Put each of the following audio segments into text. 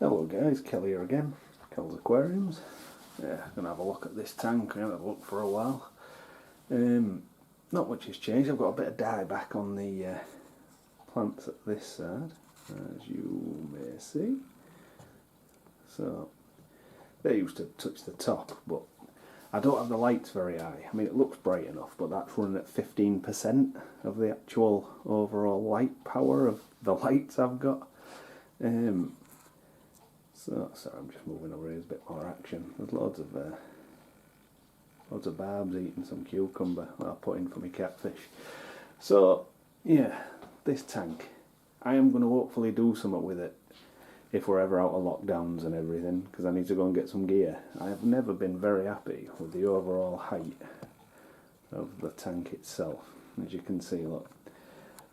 Hello guys, Kelly here again, Kel's Aquariums. Gonna have a look at this tank. I haven't looked for a while. Not much has changed. I've got a bit of dye back on the plants at this side, as you may see. So they used to touch the top, but I don't have the lights very high. I mean, it looks bright enough, but that's running at 15% of the actual overall light power of the lights I've got. So, sorry, I'm just moving over here. There's a bit more action. There's loads of barbs eating some cucumber that I put in for my catfish. So, yeah, this tank, I am going to hopefully do something with it if we're ever out of lockdowns and everything, because I need to go and get some gear. I have never been very happy with the overall height of the tank itself. As you can see, look,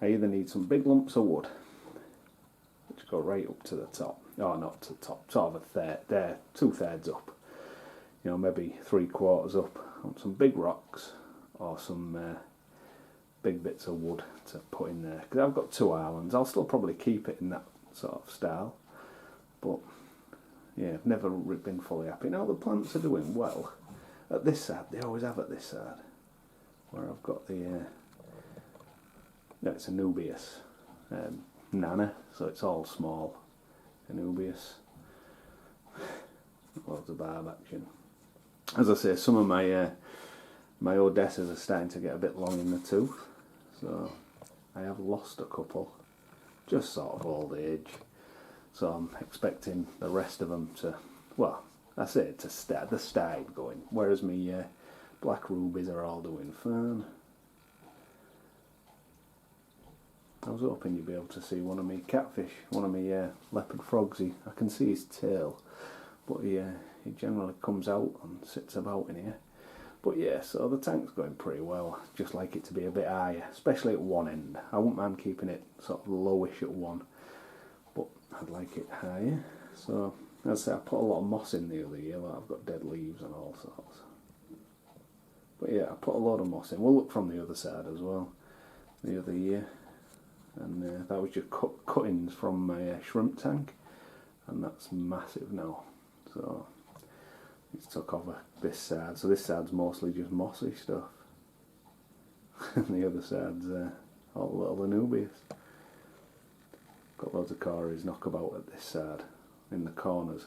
I either need some big lumps of wood, which go right up to the top. Oh, not to the top, sort of a third, there, 2/3 up. You know, maybe 3/4 up. I want some big rocks or some big bits of wood to put in there. Because I've got 2 islands. I'll still probably keep it in that sort of style. But, yeah, I've never been fully happy. Now the plants are doing well. At this side, they always have at this side. Where I've got the, no, it's a Nubius Nana, so it's all small. Anubius. Loads of barb action. As I say, some of my my Odessas are starting to get a bit long in the tooth, so I have lost a couple, just sort of old age. So I'm expecting the rest of them to, well, I say to start, the started going, whereas my black rubies are all doing fine. I was hoping you'd be able to see one of me catfish, one of me leopard frogs. I can see his tail, but he generally comes out and sits about in here. But yeah, so the tank's going pretty well. Just like it to be a bit higher, especially at one end. I wouldn't mind keeping it sort of lowish at one, but I'd like it higher. So as I say, I put a lot of moss in the other year. Like I've got dead leaves and all sorts. But yeah, I put a lot of moss in. We'll look from the other side as well. The other year. And that was just cuttings from my shrimp tank, and that's massive now. So it's took over this side. So this side's mostly just mossy stuff, and the other side's all little Anubias. Got loads of Cories knockabout at this side in the corners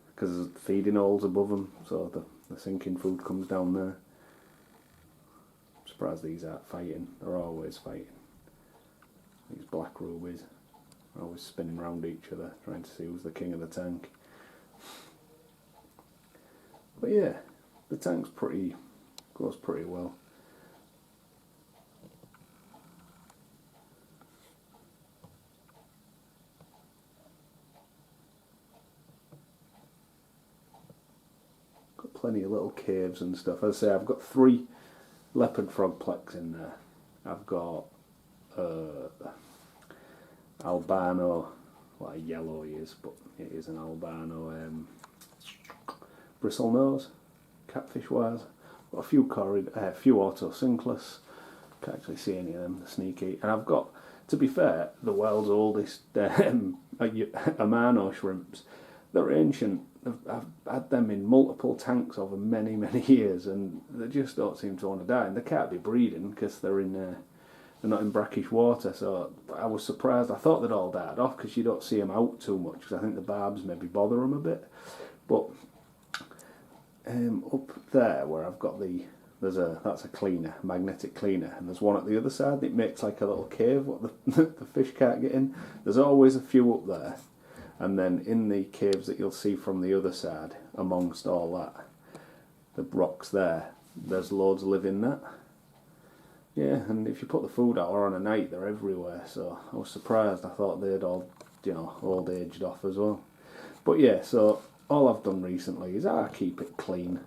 because there's feeding holes above them, so the sinking food comes down there. I'm surprised these aren't fighting. They're always fighting. These black rubies are always spinning around each other, trying to see who's the king of the tank. But yeah, the tank's goes pretty well. Got plenty of little caves and stuff. As I say, I've got 3 leopard frog plex in there. I've got albino, well, yellow he is, but it is an albino bristlenose, catfish wise. Got a few autosynclus, can't actually see any of them, they're sneaky. And I've got, to be fair, the world's oldest Amano shrimps. They're ancient. I've had them in multiple tanks over many, many years, and they just don't seem to want to die. And they can't be breeding because they're not in brackish water, so I was surprised. I thought they'd all died off because you don't see them out too much, because I think the barbs maybe bother them a bit. But up there where I've got that's a cleaner, magnetic cleaner, and there's one at the other side that makes like a little cave what the fish can't get in. There's always a few up there, and then in the caves that you'll see from the other side, amongst all that, the rocks there's loads live in that. Yeah, and if you put the food out or on a night, they're everywhere, so I was surprised. I thought they'd all, old aged off as well. But yeah, so all I've done recently is I keep it clean,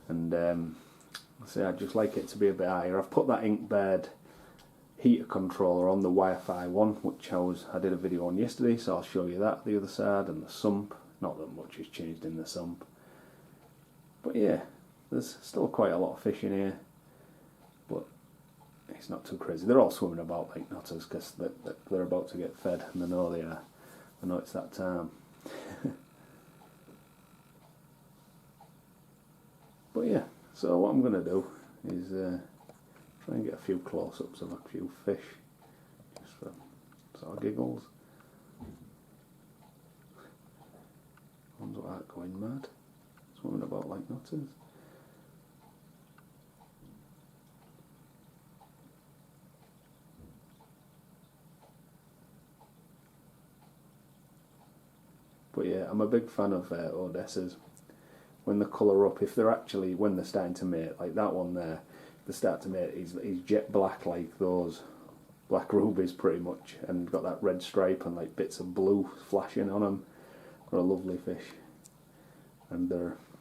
and I say I'd just like it to be a bit higher. I've put that Inkbird heater controller on the Wi-Fi one, which I did a video on yesterday, so I'll show you that, the other side, and the sump. Not that much has changed in the sump. But yeah, there's still quite a lot of fish in here, but it's not too crazy. They're all swimming about like nutters because they're about to get fed, and they know they are. I know it's that time. But yeah, so what I'm going to do is try and get a few close-ups of a few fish, just for sort of giggles. Ones that aren't going mad, swimming about like nutters. But yeah, I'm a big fan of Odessas. When they colour up, if they're actually, when they're starting to mate, like that one there, they start to mate, he's jet black like those black rubies pretty much, and got that red stripe and like bits of blue flashing on them. They're a lovely fish. And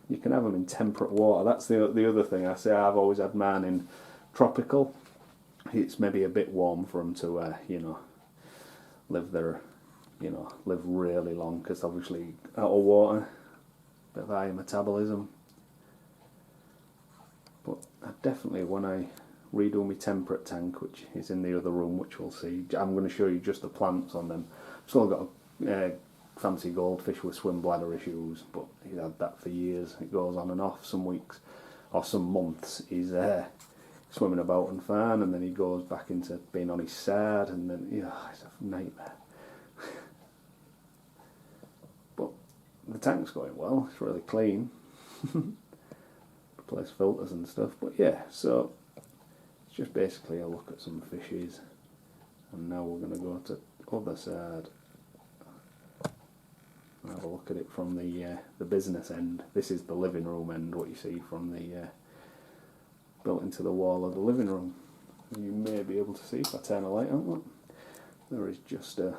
you can have them in temperate water. That's the other thing I say. I've always had mine in tropical. It's maybe a bit warm for them to, live there, live really long, because obviously out of water, bit of high metabolism. But I definitely, when I redo my temperate tank, which is in the other room, which we'll see, I'm going to show you just the plants on them. I've still got a fancy goldfish with swim bladder issues, but he's had that for years. It goes on and off. Some weeks or some months he's swimming about and fine, and then he goes back into being on his side, and then it's a nightmare. But the tank's going well. It's really clean. Replace filters and stuff. But yeah, so it's just basically a look at some fishes, and now we're going to go to the other side. Have a look at it from the business end. This is the living room end, what you see from the built into the wall of the living room. You may be able to see if I turn a light on. Look, there is just a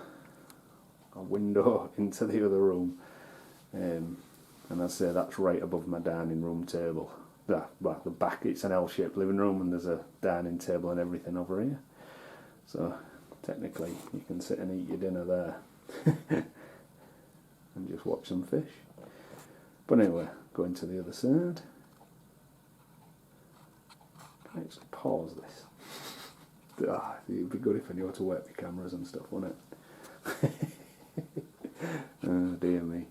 window into the other room, and I say that's right above my dining room table. The back, it's an L-shaped living room, and there's a dining table and everything over here. So technically, you can sit and eat your dinner there. And just watch some fish. But anyway, going to the other side. Can I actually pause this? It'd be good if I knew how to work the cameras and stuff, wouldn't it? Oh dear me.